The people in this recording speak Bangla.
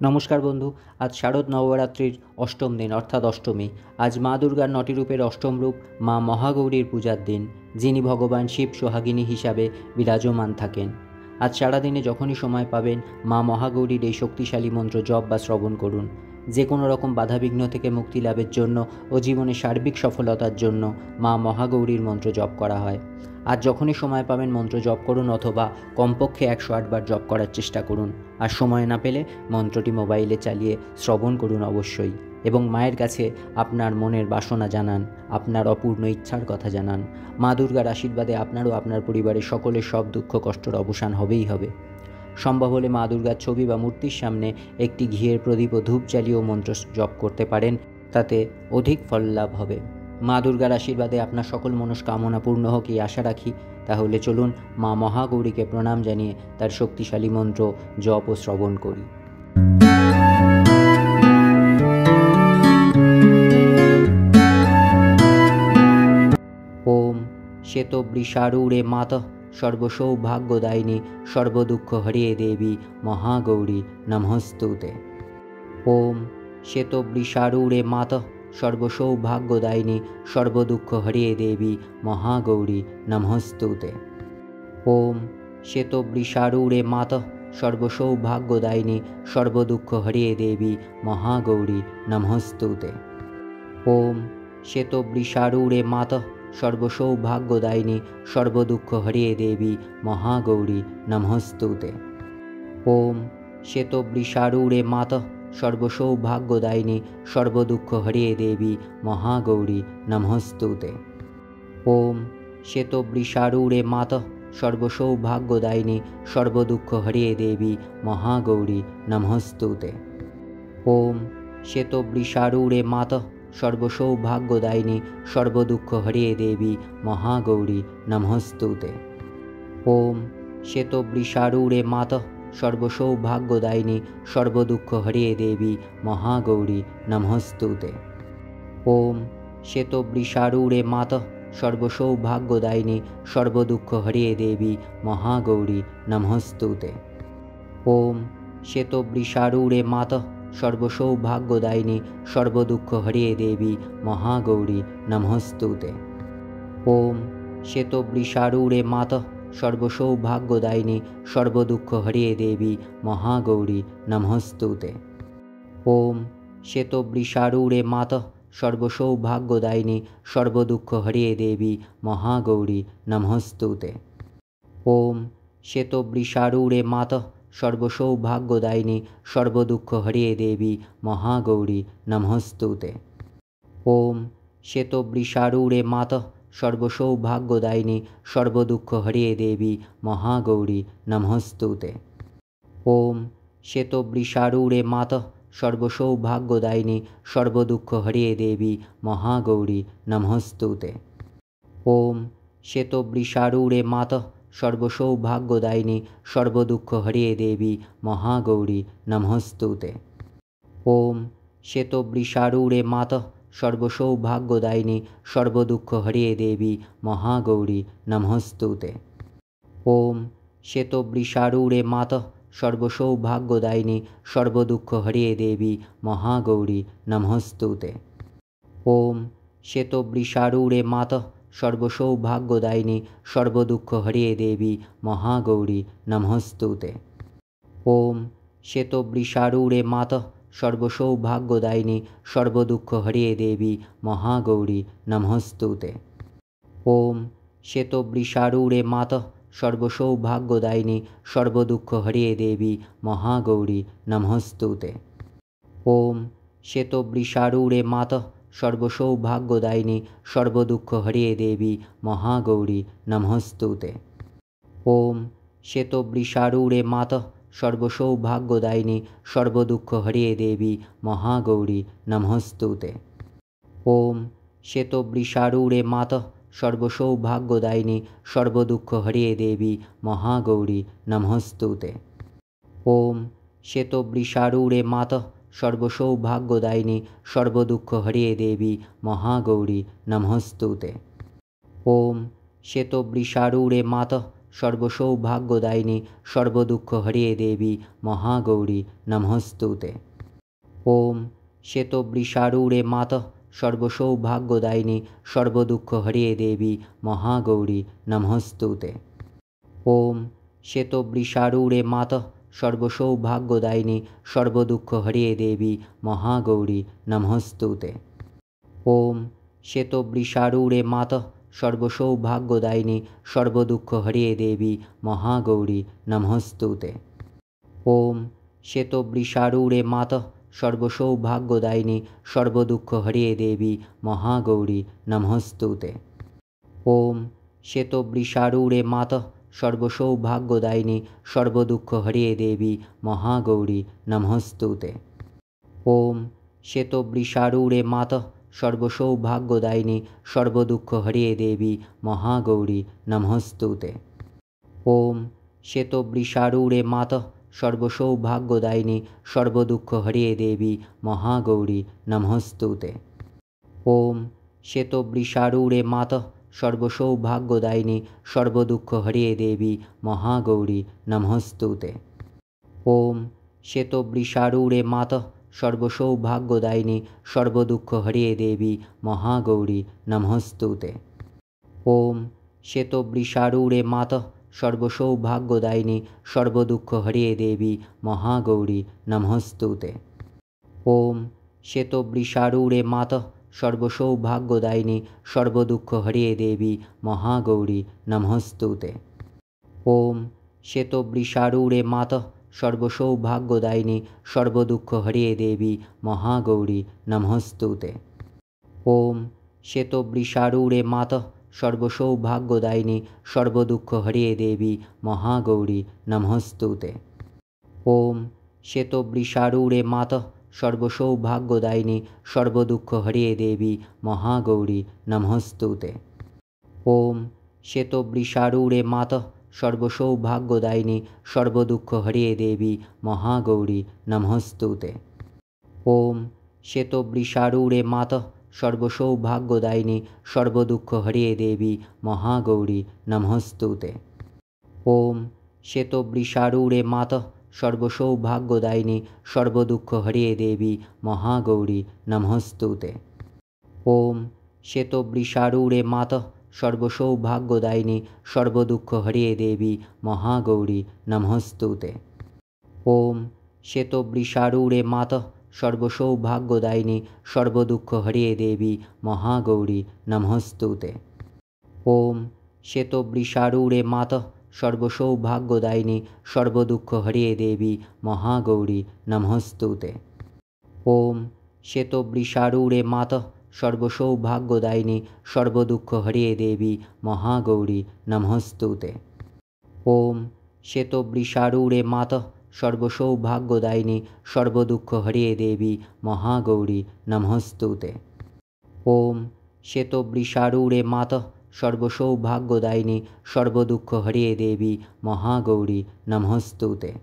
নমস্কার বন্ধু। আজ শারদ নবরাত্রির অষ্টম দিন অর্থাৎ অষ্টমী। আজ মা দুর্গার ৯টি রূপের অষ্টম রূপ মা মহাগৌরীর পূজার দিন, যিনি ভগবান শিব সোহাগিনী হিসাবে বিরাজমান থাকেন। আজ সারাদিনে যখনই সময় পাবেন মা মহাগৌরীর এই শক্তিশালী মন্ত্র জপ বা শ্রবণ করুন। যে কোনো রকম বাধাবিঘ্ন থেকে মুক্তি লাভের জন্য ও জীবনে সার্বিক সফলতার জন্য মা মহাগৌরীর মন্ত্র জপ করা হয়। আজ যখনই সময় পাবেন মন্ত্র জপ করুন, অথবা কমপক্ষে ১০৮ বার জপ করার চেষ্টা করুন। আর সময় না পেলে মন্ত্রটি মোবাইলে চালিয়ে শ্রবণ করুন অবশ্যই, এবং মায়ের কাছে আপনার মনের বাসনা জানান, আপনার অপূর্ণ ইচ্ছার কথা জানান। মা দুর্গার আশীর্বাদে আপনারও আপনার পরিবারের সকলের সব দুঃখ কষ্টের অবসান হবেই হবে। সম্ভব হলে মা দুর্গার ছবি বা মূর্তির সামনে একটি ঘিয়ের প্রদীপ ও ধূপ জ্বালিয়েও মন্ত্র জপ করতে পারেন, তাতে অধিক ফল লাভ হবে। মা দুর্গার আশীর্বাদে আপনার সকল মনস্কামনা পূর্ণ হোক এই আশা রাখি। তাহলে চলুন মা মহাগৌরীকে প্রণাম জানিয়ে তার শক্তিশালী মন্ত্র জপ ও শ্রবণ করি। ওম শ্বেতবৃষারূঢ়ে মাতঃ সর্বসৌভাগ্যদায়িনী সর্বদুঃখ হরিয়ে দেবী মহাগৌরী নমস্তুতে। ওম শ্বেতবৃষারূঢ়ে মাতঃ সর্বসৌভাগ্যদায়িনী সর্বদুঃখ হরিয়ে দেবী মহাগৌরী নমস্তুতে। ওম শ্বেতবৃষারূঢ়ে মাতঃ সর্বসৌভাগ্যদায়িনী সর্বদুঃখ হরিয়ে দেবী মহাগৌরী নমস্তুতে। ওম শ্বেতবৃষারূঢ়ে মাতঃ সর্বসৌভাগ্যদায়িনী সর্বদুঃখ হরিয়ে দেবী মহাগৌরী নমস্তুতে। ওম শ্বেতবৃষারূঢ়ে মাতঃ সর্বসৌভাগ্যদায়িনী সর্বদুঃখ হরিয়ে দেবী মহাগৌরী নমস্তুতে। ওম শ্বেতবৃষারূঢ়ে মাতঃ সর্বসৌভাগ্যদায়িনী সর্বদুঃখ হরিয়ে দেবী মহাগৌরী নমস্তুতে। ওম শ্বেতবৃষারূঢ়ে মাতঃ সর্বসৌভাগ্যদায়িনী সর্বদুঃখ হরিয়ে দেবী মহাগৌরী নমস্তুতে। ওম শ্বেতবৃষারূঢ়ে মাতঃ সর্বসৌভাগ্যদায়িনী সর্বদুঃখ হরিয়ে দেবী মহাগৌরী নমস্তুতে। ওম শ্বেতবৃষারূঢ়ে মাতঃ সর্বসৌভাগ্যদায়িনী সর্বদুঃখ হরিয়ে দেবী মহাগৌরী নমস্তুতে। ওম শ্বেতবৃষারূঢ়ে মাতঃ সর্বসৌভাগ্যদায়িনী সর্বদুঃখ হরিয়ে দেবী মহাগৌরী নমস্তুতে। ওম শ্বেতবৃষারূঢ়ে মাতঃ সর্বসৌভাগ্যদায়িনী সর্বদুঃখ হরিয়ে দেবী মহাগৌরী নমস্তুতে। ওম শ্বেতবৃষারূঢ়ে মাতঃ সর্বসৌভাগ্যদায়িনী সর্বদুঃখ হরিয়ে দেবী মহাগৌরী নমস্তুতে। ওম শ্বেতবৃষারূঢ়ে মাতঃ সর্বসৌভাগ্যদায়িনী সর্বদুঃখ হরিয়ে দেবী মহাগৌরী নমস্তুতে। ওম শ্বেতবৃষারূঢ়ে মাতঃ সর্বসৌভাগ্যদায়িনী সর্বদুঃখ হরিয়ে দেবী মহাগৌরী নমস্তুতে। ওম শ্বেতবৃষারূঢ়ে মাতঃ সর্বসৌভাগ্যদায়িনী সর্বদুঃখ হরিয়ে দেবী মহাগৌরী নমস্তুতে। ওম শ্বেতবৃষারূঢ়ে মাতঃ সর্বসৌভাগ্যদায়িনী সর্বদুঃখ হরিয়ে দেবী মহাগৌরী নমস্তুতে। ওম শ্বেতবৃষারূঢ়ে মাতঃ সর্বসৌভাগ্যদায়িনী সর্বদুঃখ হরিয়ে দেবী মহাগৌরী নমস্তুতে। ওম শ্বেতবৃষারূঢ়ে মাতঃ সর্বসৌভাগ্যদায়িনী সর্বদুঃখ হরিয়ে দেবী মহাগৌরী নমস্তুতে। ওম শ্বেতবৃষারূঢ়ে মাতঃ সর্বসৌভাগ্যদায়িনী সর্বদুঃখ হরিয়ে দেবী মহাগৌরী নমস্তুতে। ওম শ্বেতবৃষারূঢ়ে মাতঃ সর্বসৌভাগ্যদায়িনী সর্বদুঃখ হরিয়ে দেবী মহাগৌরী নমস্তুতে। ওম শ্বেতবৃষারূঢ়ে মাতঃ সর্বসৌভাগ্যদায়িনী সর্বদুঃখ হরিয়ে দেবী মহাগৌরী নমস্তুতে। ওম শ্বেতবৃষারূঢ়ে মাতঃ সর্বসৌভাগ্যদায়িনী সর্বদুঃখ হরিয়ে দেবী মহাগৌরী নমস্তুতে। ওম শ্বেতবৃষারূঢ়ে মাতঃ সর্বসৌভাগ্যদায়িনী সর্বদুঃখ হরিয়ে দেবী মহাগৌরী নমস্তুতে। ওম শ্বেতবৃষারূঢ়ে মাতঃ সর্বসৌভাগ্যদায়িনী সর্বদুঃখ হরিয়ে দেবী মহাগৌরী নমস্তুতে। ওম শ্বেতবৃষারূঢ়ে মাতঃ সর্বসৌভাগ্যদায়িনী সর্বদুঃখ হরিয়ে দেবী মহাগৌরী নমস্তুতে। ওম শ্বেতবৃষারূঢ়ে মাতঃ सर्वसौभाग्यदायिनी सर्वदुःखहरे देवी महागौरी नमस्तुते। ओम श्वेतवृषारूढे मातः सर्वसौभाग्यदायिनी सर्वदुःखहरे देवी महागौरी नमस्तुते। ओम श्वेतवृषारूढे मातः सर्वसौभाग्यदायिनी सर्वदुःखहरे देवी महागौरी नमस्तुते। ओम श्वेतवृषारूढे मातः सर्वसौभाग्यदायिनी सर्वदुःखहरे देवी महागौरी नमस्तुते। ओम श्वेतवृषारूढे मातः सर्वसौभाग्यदायिनी सर्वदुःखहरे देवी महागौरी नमस्तुते। ओम श्वेतवृषारूढे मातः सर्वसौभाग्यदायिनी सर्वदुःखहरे देवी महागौरी नमस्तुते। ओम श्वेतवृषारूढे मातः सर्वसौभाग्यदायिनी सर्वदुःखहरे देवी महागौरी नमस्तुते। ओम श्वेतवृषारूढे मातः सर्वसौभाग्यदायिनी सर्वदुःखहरे देवी महागौरी नमस्तुते। ओम श्वेतवृषारूढे मातः सर्वसौभाग्यदायिनी सर्वदुःखहरे देवी महागौरी नमस्तुते। ओम श्वेतवृषारूढे मातः सर्वसौभाग्यदायिनी सर्वदुःखहरे देवी महागौरी नमस्तुते। ओम श्वेतवृषारूढे मातः सर्वसौभाग्यदायिनी सर्वदुःखहरे देवी महागौरी नमस्तुते। ओम श्वेतवृषारूढे मातः सर्वसौभाग्यदायिनी सर्वदुःखहरे देवी महागौरी नमस्तुते। ओम श्वेतवृषारूढे मातः सर्वसौभाग्यदायिनी सर्वदुःखहरे देवी महागौरी नमस्तुते। ओम श्वेतवृषारूढे मातः सर्वसौभाग्यदायिनी सर्वदुःखहरे देवी महागौरी नमस्तुते। ओम श्वेतवृषारूढे मातः सर्वसौभाग्यदायिनी सर्वदुःखहरे देवी महागौरी नमस्तुते। ओम श्वेतवृषारूढे मातः सर्वसौभाग्यदायिनी सर्वदुःखहरे देवी महागौरी नमस्तुते। ओम श्वेतवृषारूढे मातः सर्वसौभाग्यदायिनी सर्वदुःखहरे देवी महागौरी नमस्तुते। ओम श्वेतवृषारूढे मातः सर्वसौभाग्यदायिनी सर्वदुःखहरे देवी महागौरी नमस्तुते। ओम श्वेतवृषारूढे मातः सर्वसौभाग्यदायिनी सर्वदुःखहरे देवी महागौरी नमस्तुते। ओम श्वेतवृषारूढे मातः सर्वसौभाग्यदायिनी सर्वदुःखहरे देवी महागौरी नमस्तुते। ओम श्वेतवृषारूढे मातः सर्वसौभाग्यदायिनी सर्वदुःखहरे देवी महागौरी नमस्तुते। ओम श्वेतवृषारूढे मातः सर्वसौभाग्यदायिनी सर्वदुःखहरे देवी महागौरी नमस्तुते। ओम श्वेतवृषारूढे मातः सर्वसौभाग्यदायिनी सर्वदुःखहरे देवी महागौरी नमस्तुते। ओम श्वेतवृषारूढे मातः सर्वसौभाग्यदायिनी सर्वदुःखहरे देवी महागौरी नमस्तुते।